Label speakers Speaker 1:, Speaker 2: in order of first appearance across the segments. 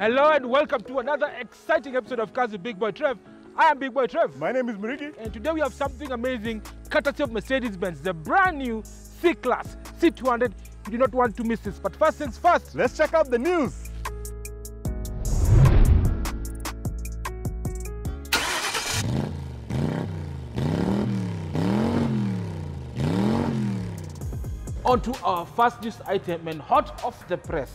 Speaker 1: Hello and welcome to another exciting episode of Cars with Big Boy Trev. I am Big Boy Trev.
Speaker 2: My name is Murigi.
Speaker 1: And today we have something amazing, courtesy of Mercedes Benz, the brand new C-Class C200. You do not want to miss this. But first things first,
Speaker 2: let's check out the news.
Speaker 1: On to our first news item, and hot off the press,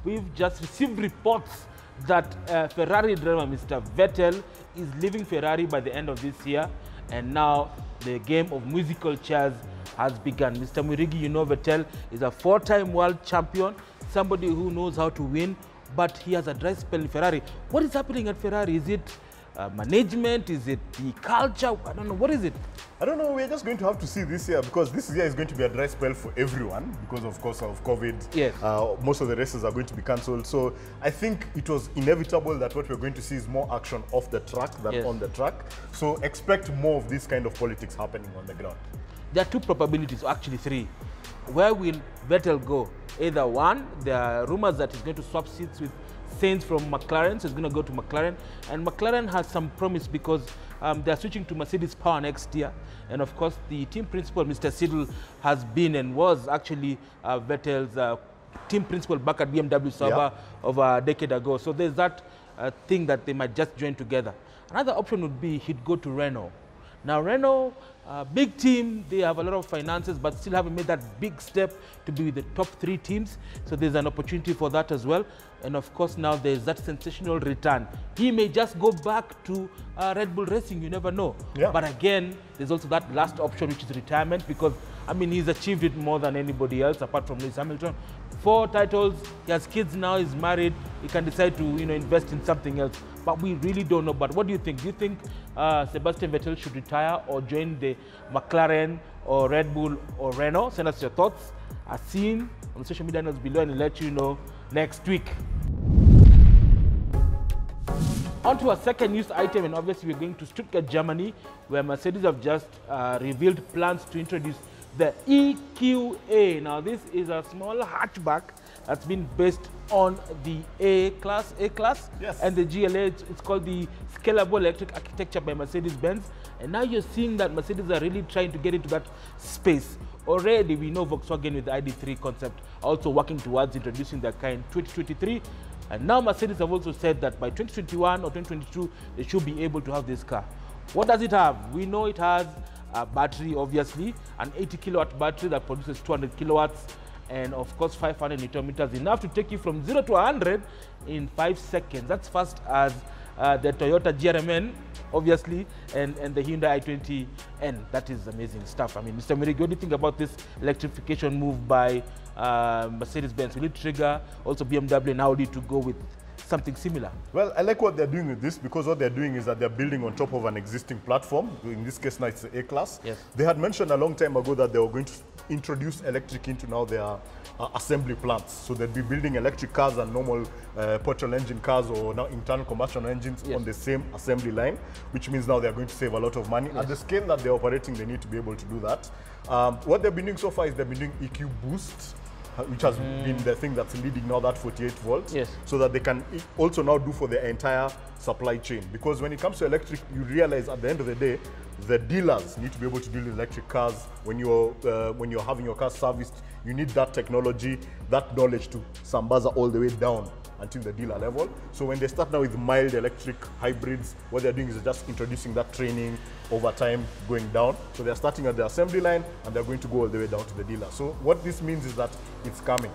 Speaker 1: we've just received reports that Ferrari driver Mr. Vettel is leaving Ferrari by the end of this year, and now the game of musical chairs has begun. Mr. Murigi, you know Vettel is a four-time world champion, somebody who knows how to win, but he has a dry spell in Ferrari. What is happening at Ferrari? Is it management? Is it the culture? I don't know. What is it?
Speaker 2: I don't know. We're just going to have to see this year, because this year is going to be a dry spell for everyone because, of course, of COVID.
Speaker 1: Yes.
Speaker 2: Most of the races are going to be cancelled. So I think it was inevitable that what we're going to see is more action off the track than on the track. So expect more of this kind of politics happening on the ground.
Speaker 1: There are two probabilities, or actually three. Where will Vettel go? Either one, there are rumors that he's going to swap seats with Sainz from McLaren, so he's going to go to McLaren. And McLaren has some promise because they're switching to Mercedes power next year. And of course, the team principal, Mr. Seidl, has been and was actually Vettel's team principal back at BMW Sauber over a decade ago. So there's that thing that they might just join together. Another option would be he'd go to Renault. Now Renault, big team, they have a lot of finances, but still haven't made that big step to be with the top three teams. So there's an opportunity for that as well. And of course now there's that sensational return. He may just go back to Red Bull Racing, you never know. Yeah. But again, there's also that last option, which is retirement, because I mean, he's achieved it more than anybody else apart from Lewis Hamilton. 4 titles, he has kids now, he's married, he can decide to invest in something else. But we really don't know. But what do you think? Do you think Sebastian Vettel should retire or join the McLaren or Red Bull or Renault? Send us your thoughts. As seen on the social media notes below, and we'll let you know next week. On to our second news item, and obviously we're going to Stuttgart, Germany, where Mercedes have just revealed plans to introduce the EQA. Now this is a small hatchback that's been based on the A-Class, yes, and the GLA. It's called the Scalable Electric Architecture by Mercedes Benz. And now you're seeing that Mercedes are really trying to get into that space. Already we know Volkswagen with the ID3 concept also working towards introducing their car in 2023. And now Mercedes have also said that by 2021 or 2022, they should be able to have this car. What does it have? We know it has a battery, obviously, an 80 kilowatt battery that produces 200 kilowatts, and of course 500 Newton meters, enough to take you from 0 to 100 in 5 seconds. That's fast as the Toyota GRMN, obviously, and the Hyundai i20N. That is amazing stuff. I mean, Mr. Murigi, what do you think about this electrification move by Mercedes-Benz? Will it trigger also BMW and Audi to go with something similar?
Speaker 2: Well, I like what they're doing with this, because what they're doing is that they're building on top of an existing platform. In this case now it's the A-Class. Yes. They had mentioned a long time ago that they were going to introduce electric into now their assembly plants. So they'd be building electric cars and normal petrol engine cars or now internal combustion engines on the same assembly line, which means now they're going to save a lot of money. At the scale that they're operating, they need to be able to do that. What they've been doing so far is they've been doing EQ boost, which has been the thing that's leading now that 48 volts, so that they can also now do for the entire supply chain. Because when it comes to electric, you realize at the end of the day, the dealers need to be able to deal with electric cars. When you're having your car serviced, you need that technology, that knowledge to sambaza all the way down until the dealer level. So when they start now with mild electric hybrids, what they're doing is just introducing that training over time going down. So they're starting at the assembly line and they're going to go all the way down to the dealer. So what this means is that it's coming.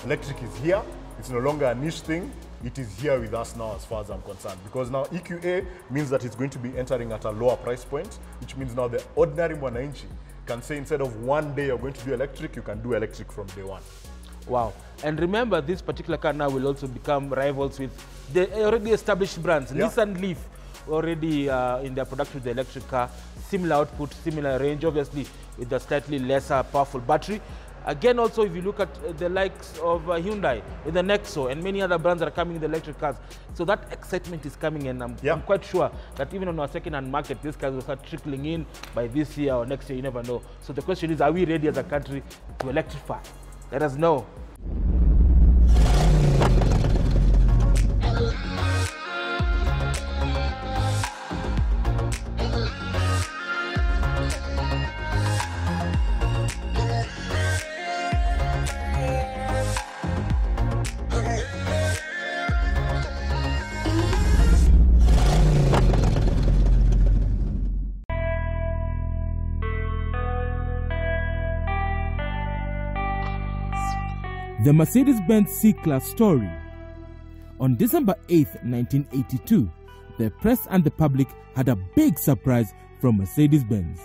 Speaker 2: Electric is here. It's no longer a niche thing. It is here with us now as far as I'm concerned. Because now EQA means that it's going to be entering at a lower price point, which means now the ordinary mwananchi can say instead of one day you're going to do electric, you can do electric from day one.
Speaker 1: Wow. And remember, this particular car now will also become rivals with the already established brands. Nissan Leaf already in their production with the electric car. Similar output, similar range, obviously with a slightly lesser powerful battery. Again, also, if you look at the likes of Hyundai, with the Nexo, and many other brands that are coming in the electric cars. So that excitement is coming, and I'm quite sure that even on our second-hand market, these cars will start trickling in by this year or next year, you never know. So the question is, are we ready as a country to electrify? Let us know. The Mercedes Benz C-Class story. On December 8, 1982, the press and the public had a big surprise from Mercedes Benz.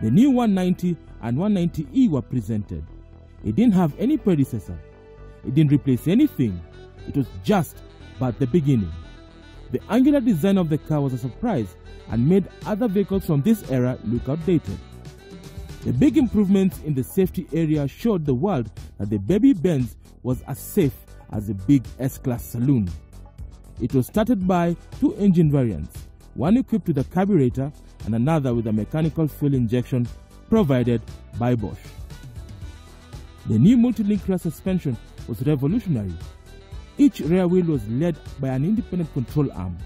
Speaker 1: The new 190 and 190E were presented. It didn't have any predecessor. It didn't replace anything. It was just but the beginning. The angular design of the car was a surprise and made other vehicles from this era look outdated. The big improvements in the safety area showed the world that the baby Benz was as safe as a big S-Class saloon. It was started by two engine variants, one equipped with a carburetor and another with a mechanical fuel injection provided by Bosch. The new multi-link rear suspension was revolutionary. Each rear wheel was led by an independent control arm.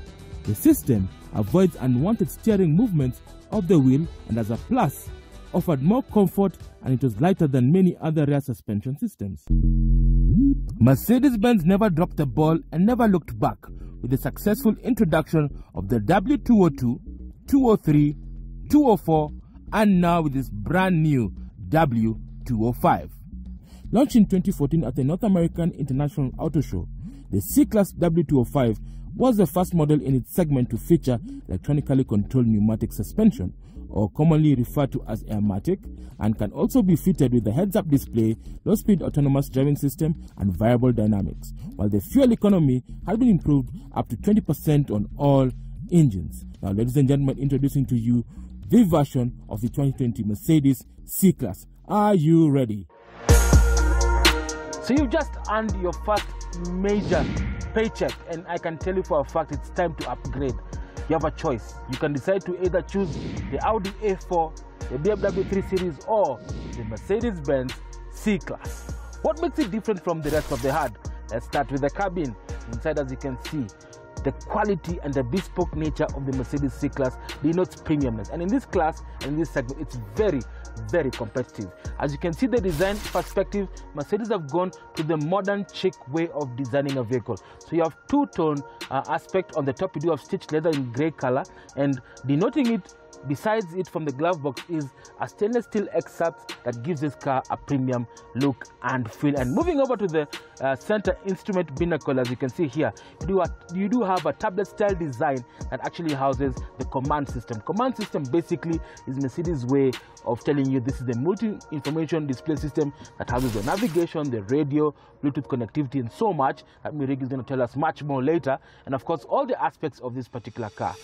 Speaker 1: The system avoids unwanted steering movements of the wheel and as a plus, offered more comfort, and it was lighter than many other rear suspension systems. Mercedes-Benz never dropped the ball and never looked back with the successful introduction of the W202, 203, 204, and now with this brand new W205. Launched in 2014 at the North American International Auto Show, the C-Class W205 was the first model in its segment to feature electronically controlled pneumatic suspension, or commonly referred to as airmatic, and can also be fitted with a heads-up display, low-speed autonomous driving system, and variable dynamics, while the fuel economy had been improved up to 20% on all engines. Now, ladies and gentlemen, introducing to you the version of the 2020 Mercedes C-Class. Are you ready? So you've just earned your first major paycheck, and I can tell you for a fact it's time to upgrade. You have a choice. You can decide to either choose the Audi A4, the BMW 3 Series, or the Mercedes Benz C-Class. What makes it different from the rest of the herd? Let's start with the cabin. Inside, as you can see, the quality and the bespoke nature of the Mercedes C-Class denotes premiumness. And in this class, and in this segment, it's very, very competitive. As you can see, the design perspective, Mercedes have gone to the modern chic way of designing a vehicle. So you have two-tone aspect. On the top, you do have stitched leather in grey color, and denoting it, besides it from the glove box, is a stainless steel excerpt that gives this car a premium look and feel. And moving over to the center instrument binnacle, as you can see here, you do have a tablet style design that actually houses the command system. Command system basically is Mercedes' way of telling you this is the multi-information display system that houses the navigation, the radio, Bluetooth connectivity, and so much that Mirig is going to tell us much more later, and of course all the aspects of this particular car.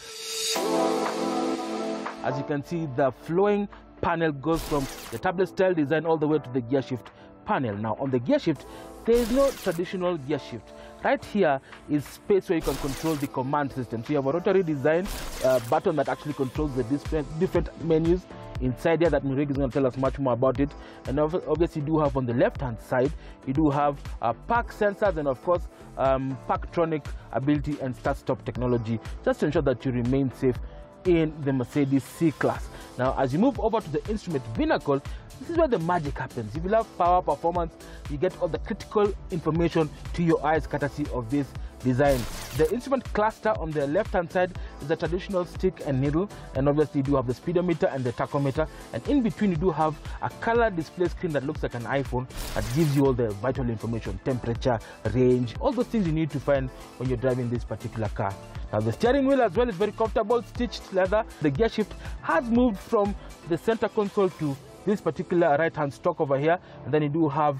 Speaker 1: As you can see, the flowing panel goes from the tablet style design all the way to the gear shift panel. Now on the gear shift, there is no traditional gear shift. Right here is space where you can control the command system. So you have a rotary design button that actually controls the different menus inside here that Mirig is going to tell us much more about it. And obviously you do have on the left hand side, you do have park sensors and of course parktronic ability and start stop technology, just to ensure that you remain safe in the Mercedes C-Class. Now, as you move over to the instrument binnacle, this is where the magic happens. If you love power, performance, you get all the critical information to your eyes courtesy of this design. The instrument cluster on the left-hand side is the traditional stick and needle, and obviously you do have the speedometer and the tachometer, and in between you do have a color display screen that looks like an iPhone that gives you all the vital information, temperature, range, all those things you need to find when you're driving this particular car. Now the steering wheel as well is very comfortable, stitched leather. The gear shift has moved from the center console to this particular right-hand stalk over here, and then you do have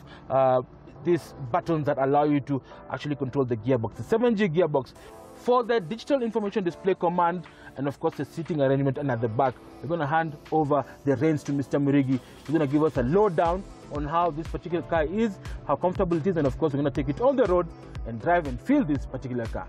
Speaker 1: these buttons that allow you to actually control the gearbox, the 7G gearbox. For the digital information display command and of course the seating arrangement, and at the back, we're going to hand over the reins to Mr. Mirigi. He's going to give us a lowdown on how this particular car is, how comfortable it is, and of course we're going to take it on the road and drive and feel this particular car.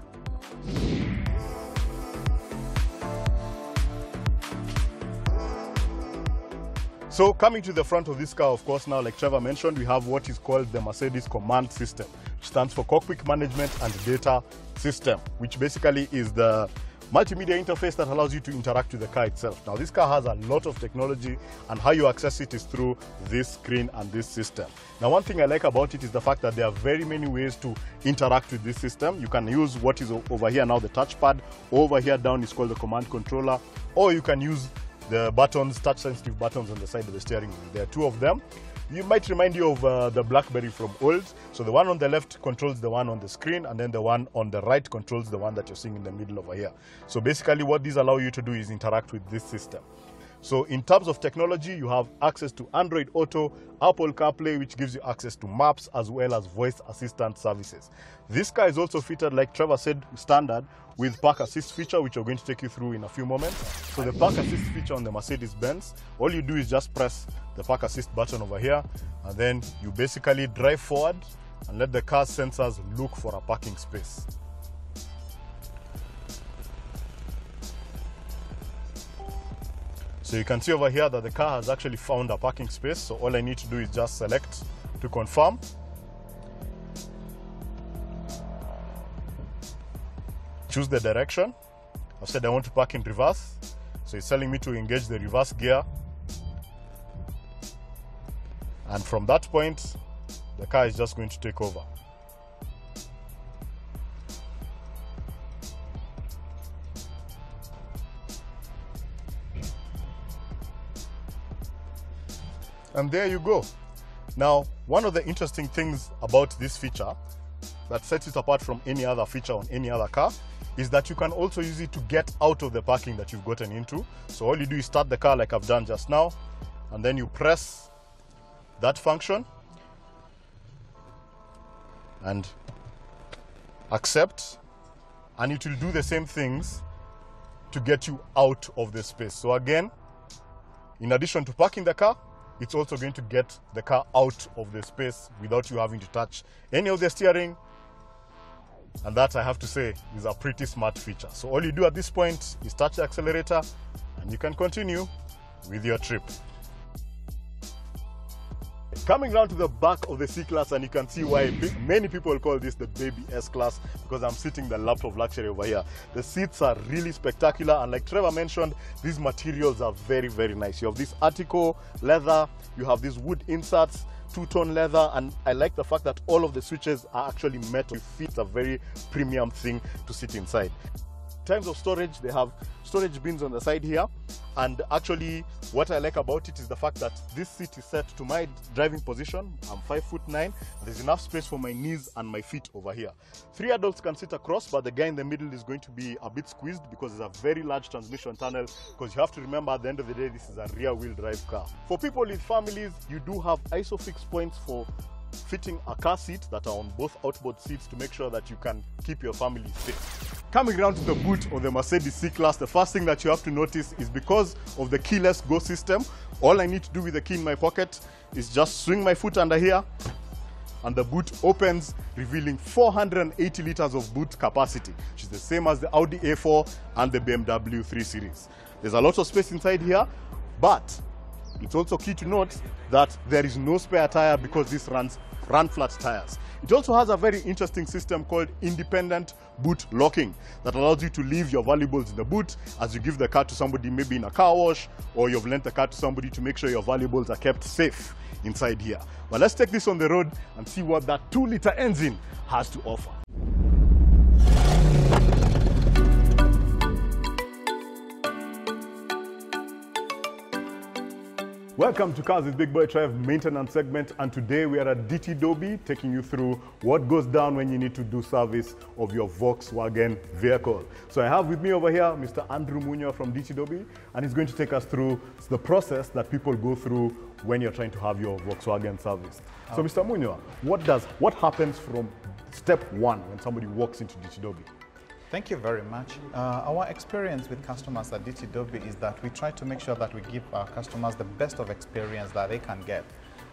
Speaker 2: So coming to the front of this car, of course, now, like Trevor mentioned, we have what is called the Mercedes Command System, which stands for Cockpit Management and Data System, which basically is the multimedia interface that allows you to interact with the car itself. Now, this car has a lot of technology, and how you access it is through this screen and this system. Now, one thing I like about it is the fact that there are very many ways to interact with this system. You can use what is over here now, the touchpad. Over here down is called the command controller, or you can use the buttons, touch-sensitive buttons on the side of the steering wheel. There are two of them. You might remind you of the BlackBerry from old. So the one on the left controls the one on the screen, and then the one on the right controls the one that you're seeing in the middle over here. So basically what these allow you to do is interact with this system. So in terms of technology, you have access to Android Auto, Apple CarPlay, which gives you access to maps as well as voice assistant services. This car is also fitted, like Trevor said, standard with park assist feature, which we're going to take you through in a few moments. So the park assist feature on the Mercedes Benz, all you do is just press the park assist button over here, and then you basically drive forward and let the car's sensors look for a parking space. So you can see over here that the car has actually found a parking space. So all I need to do is just select to confirm. Choose the direction. I've said I want to park in reverse. So it's telling me to engage the reverse gear. And from that point, the car is just going to take over. And there you go. Now, one of the interesting things about this feature that sets it apart from any other feature on any other car is that you can also use it to get out of the parking that you've gotten into. So all you do is start the car like I've done just now, and then you press that function and accept, and it will do the same things to get you out of the space. So again, in addition to parking the car, it's also going to get the car out of the space without you having to touch any of the steering. And that, I have to say, is a pretty smart feature. So all you do at this point is touch the accelerator and you can continue with your trip. Coming round to the back of the C-Class, and you can see why many people call this the baby S-Class, because I'm sitting the lap of luxury over here. The seats are really spectacular, and like Trevor mentioned, these materials are very, very nice. You have this Artico leather, you have these wood inserts, two-tone leather, and I like the fact that all of the switches are actually metal. It's a very premium thing to sit inside. In terms of storage, they have storage bins on the side here, and actually what I like about it is the fact that this seat is set to my driving position. I'm 5'9". There's enough space for my knees and my feet over here. 3 adults can sit across, but the guy in the middle is going to be a bit squeezed because it's a very large transmission tunnel, because you have to remember at the end of the day this is a rear wheel drive car. For people with families, you do have ISOFIX points for fitting a car seat that are on both outboard seats to make sure that you can keep your family safe. Coming around to the boot of the Mercedes C-Class, the first thing that you have to notice is because of the keyless go system, all I need to do with the key in my pocket is just swing my foot under here and the boot opens, revealing 480 liters of boot capacity, which is the same as the Audi A4 and the BMW 3 Series. There's a lot of space inside here, but it's also key to note that there is no spare tire because this runs flat tires. It also has a very interesting system called independent boot locking that allows you to leave your valuables in the boot as you give the car to somebody, maybe in a car wash, or you've lent the car to somebody to make sure your valuables are kept safe inside here. But let's take this on the road and see what that 2-liter engine has to offer. Welcome to Cars with Big Boy Trev maintenance segment, and today we are at DT Dobby taking you through what goes down when you need to do service of your Volkswagen vehicle. So I have with me over here Mr. Andrew Munya from DT Dobby, and he's going to take us through the process that people go through when you're trying to have your Volkswagen serviced. So Mr. Munya, what happens from step 1 when somebody walks into DT Dobby?
Speaker 3: Thank you very much. Our experience with customers at DT Dobby is that we try to make sure that we give our customers the best of experience that they can get.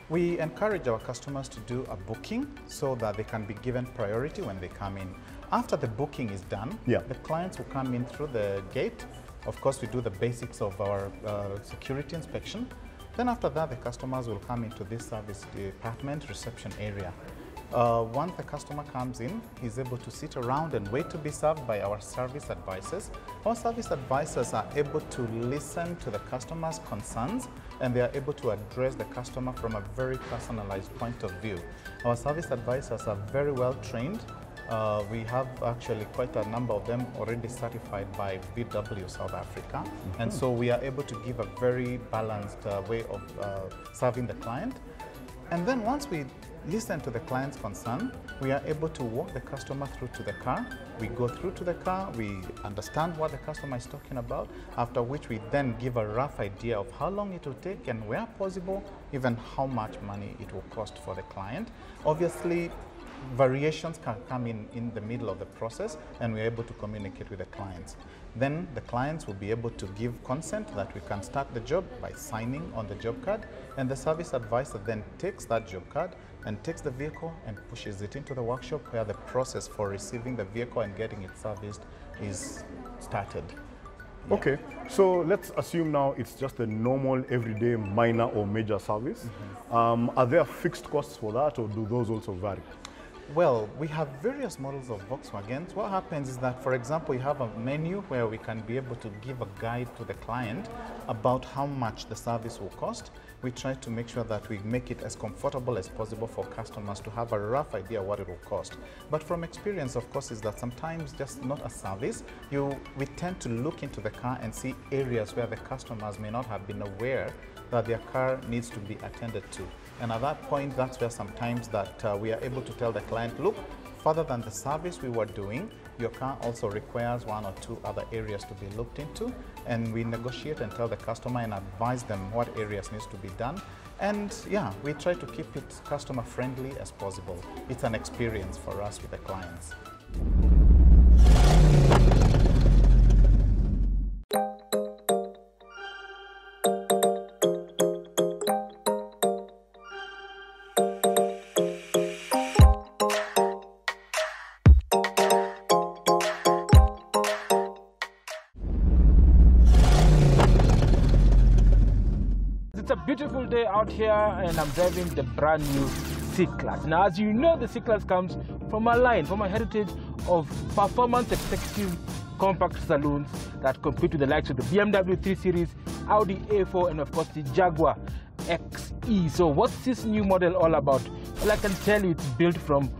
Speaker 3: We encourage our customers to do a booking so that they can be given priority when they come in. After the booking is done, the clients will come in through the gate. Of course, we do the basics of our security inspection. Then after that, the customers will come into this service department reception area. Once the customer comes in, he's able to sit around and wait to be served by our service advisors. Our service advisors are able to listen to the customer's concerns, and they are able to address the customer from a very personalized point of view. Our service advisors are very well trained. We have actually quite a number of them already certified by VW South Africa. And so we are able to give a very balanced way of serving the client. And then once we listen to the client's concern, we are able to walk the customer through to the car. We go through to the car, we understand what the customer is talking about, after which we then give a rough idea of how long it will take and, where possible, even how much money it will cost for the client. Obviously, variations can come in the middle of the process, and we're able to communicate with the clients. Then the clients will be able to give consent that we can start the job by signing on the job card, and the service advisor then takes that job card and takes the vehicle and pushes it into the workshop, where the process for receiving the vehicle and getting it serviced is started. Yeah.
Speaker 2: Okay, so let's assume now it's just a normal, everyday, minor or major service. Are there fixed costs for that, or do those also vary?
Speaker 3: Well, we have various models of Volkswagens. What happens is that, for example, you have a menu where we can be able to give a guide to the client about how much the service will cost. We try to make sure that we make it as comfortable as possible for customers to have a rough idea what it will cost. But from experience, of course, is that sometimes just not a service, we tend to look into the car and see areas where the customers may not have been aware that their car needs to be attended to. And at that point, that's where sometimes that we are able to tell the client, look, further than the service we were doing, your car also requires 1 or 2 other areas to be looked into. And we negotiate and tell the customer and advise them what areas needs to be done. And yeah, we try to keep it customer friendly as possible. It's an experience for us with the clients.
Speaker 1: It's a beautiful day out here, and I'm driving the brand new C-Class. Now, as you know, the C-Class comes from a line, from a heritage of performance executive compact saloons that compete with the likes of the BMW 3 Series, Audi A4, and of course the Jaguar XE. So what's this new model all about? Well, I can tell you it's built from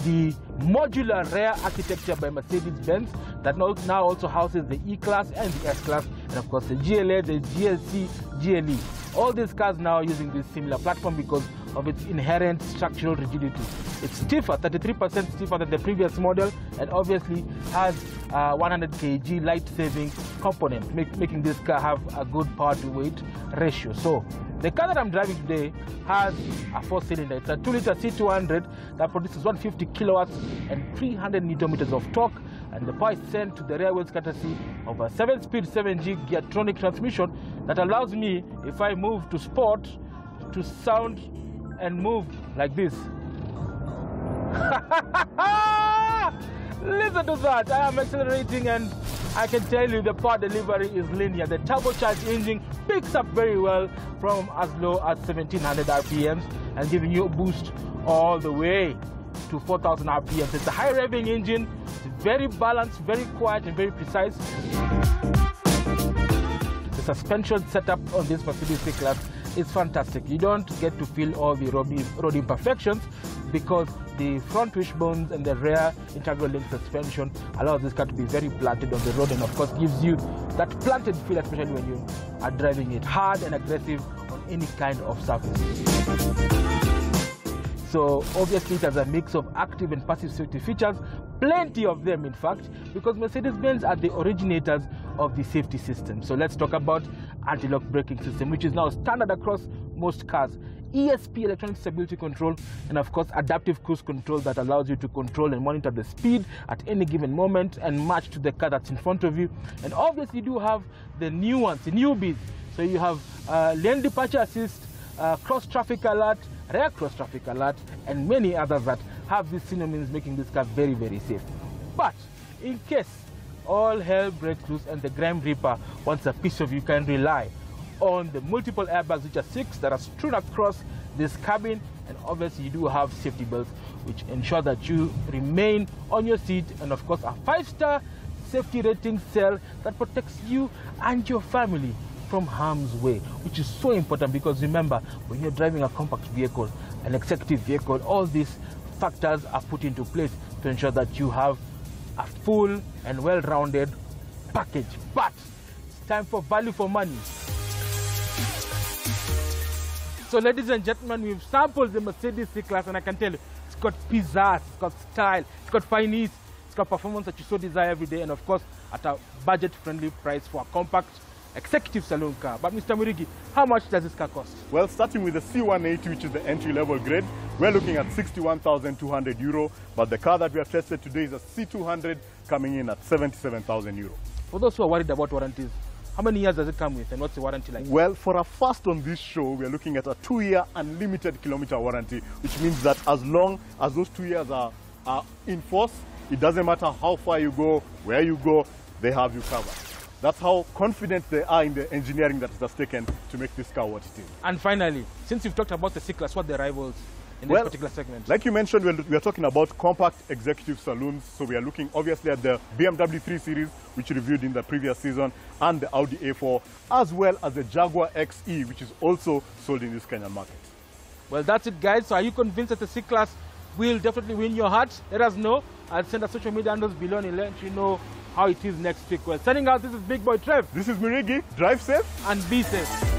Speaker 1: the modular rear architecture by Mercedes Benz that now also houses the E-Class and the S-Class, and of course the GLA, the GLC, GLE. All these cars now are using this similar platform because of its inherent structural rigidity. It's stiffer, 33% stiffer than the previous model, and obviously has 100 kg light-saving component, making this car have a good power-to-weight ratio. So the car that I'm driving today has a 4-cylinder. It's a 2-liter C200 that produces 150 kilowatts and 300 Newton meters of torque, and the power is sent to the rear wheels courtesy of a 7-speed 7G Geartronic transmission that allows me, if I move to sport, to sound and move like this. Listen to that. I am accelerating, and I can tell you the power delivery is linear. The turbocharged engine picks up very well from as low as 1700 RPMs and giving you a boost all the way to 4000 RPMs. It's a high revving engine. It's very balanced, very quiet, and very precise. The suspension setup on this Mercedes C-Class is fantastic. You don't get to feel all the road imperfections because the front wishbones and the rear integral link suspension allows this car to be very planted on the road, and of course gives you that planted feel, especially when you are driving it hard and aggressive on any kind of surface. So obviously it has a mix of active and passive safety features, plenty of them in fact, because Mercedes-Benz are the originators of the safety system. So let's talk about anti-lock braking system, which is now standard across most cars. ESP, electronic stability control, and of course adaptive cruise control that allows you to control and monitor the speed at any given moment and match to the car that's in front of you. And obviously you do have the new ones, the newbies. So you have lane departure assist, cross traffic alert, rear cross traffic alert, and many others that have these synonyms, making this car very, very safe. But in case all hell breaks loose and the Grim Reaper wants a piece of you, can rely on the multiple airbags, which are 6 that are strewn across this cabin, and obviously you do have safety belts which ensure that you remain on your seat, and of course a 5-star safety rating cell that protects you and your family from harm's way, which is so important because remember, when you're driving a compact vehicle, an executive vehicle, all these factors are put into place to ensure that you have a full and well-rounded package. But it's time for value for money. So ladies and gentlemen, we've sampled the Mercedes C-Class, and I can tell you, it's got pizzazz, it's got style, it's got finesse, it's got performance that you so desire every day, and of course, at a budget-friendly price for a compact executive saloon car. But Mr. Murigi, how much does this car cost? Well,
Speaker 2: starting with the C180, which is the entry-level grade, we're looking at €61,200, but the car that we have tested today is a C200 coming in at €77,000.
Speaker 1: For those who are worried about warranties, how many years does it come with, and what's the warranty like?
Speaker 2: Well, for a first on this show, we're looking at a 2-year unlimited kilometer warranty, which means that as long as those 2 years are in force, it doesn't matter how far you go, where you go, they have you covered. That's how confident they are in the engineering that has taken to make this car what it is.
Speaker 1: And finally, since you've talked about the C-Class, what are the rivals in this particular segment?
Speaker 2: Like you mentioned, we are talking about compact executive saloons. So we are looking obviously at the BMW 3 Series, which we reviewed in the previous season, and the Audi A4, as well as the Jaguar XE, which is also sold in this Kenyan market.
Speaker 1: Well, that's it, guys. So are you convinced that the C-Class will definitely win your heart? Let us know. I'll send our social media handles below and let you know how it is next week. Well, signing out, this is Big Boy Trev.
Speaker 2: This is Murigi. Drive safe
Speaker 1: and be safe.